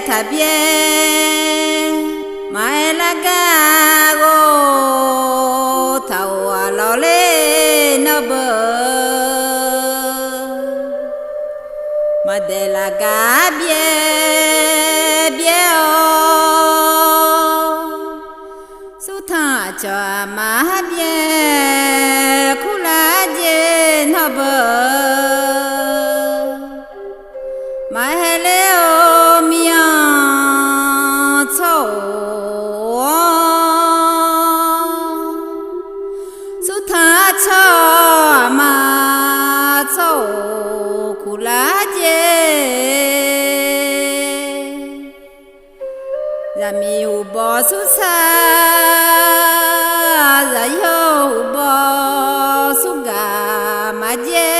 thà bia mai là ga go thầu lo lên nó bờ mà để là ga bia bia su tha cho mà bia khu la dê nó bờ mà hè leo miang châu su tha cho mà châu khu la dê ra mi u bo su sa ra yo u bo su ga ma dê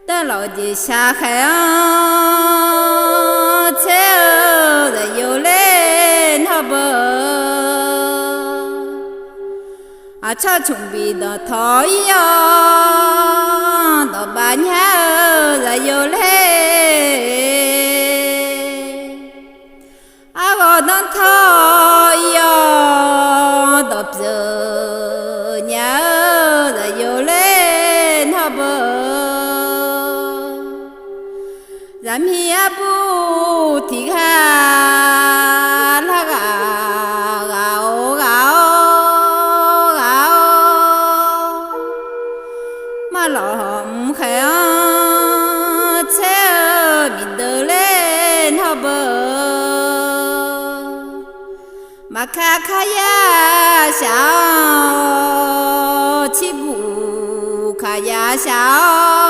ta lo di sa khai che ra yo lên ho bờ à cha chuẩn bị đó thổi đó ba nhá ra yo lên à gọi đó thổi đó giờ nhá ra yo lên ho bờ giảm hi abu thì ha la gạo mà lòng khẽ che mình đỡ lên ho bờ mà kha ya sao chi bu ya sao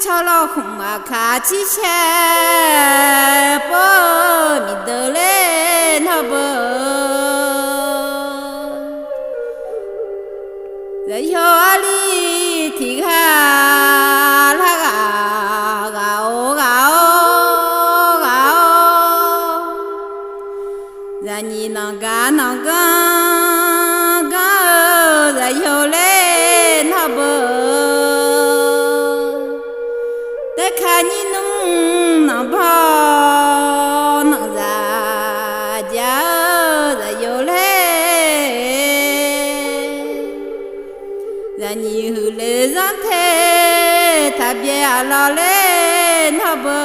cho lo không mà khá chi che bơ mình đỡ lên ho bờ rồi ho ali thì ha la gạo ra nhìn nó ga rồi ho lên ho bờ khá nhìn nung nó bò nó ra giá ra vô lê ra nhiều hư lê gián thế thà bia lo lên ho bờ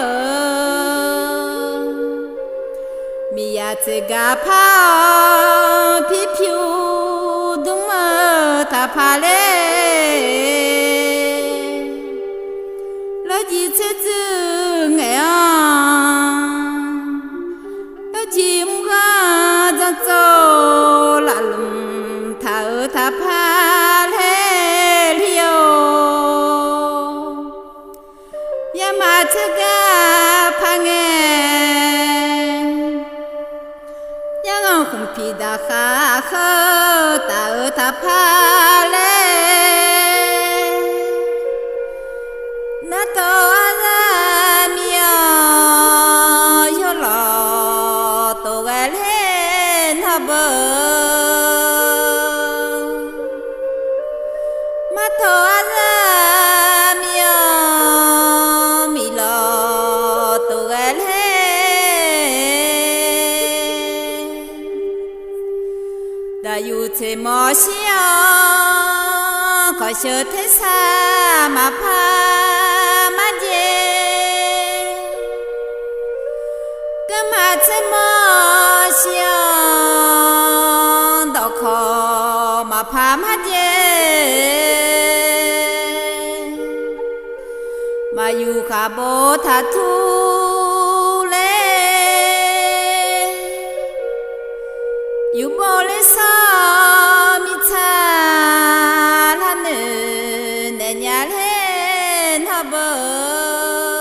mi ya tê ga pa pi piu đúng mơ thà pa lê chỉ chết chữ nghe đâu chim ga ra châu là lùm thở thả pha lê liêu ya mà chết ga pha nghe ya ngon không phi đã khá khơ thở thả pha lê to ra mía yo lo to ga lên ha bờ mà to ra mía mi lo to ga lên đã yu che mo xia khỏi chờ thế xa mà pha mà chế mơ xiang đau khó mà phá mắt mà yêu khá bố thả thu lê yêu bố lê sao mi cha là nữ nè nhà lên hả bờ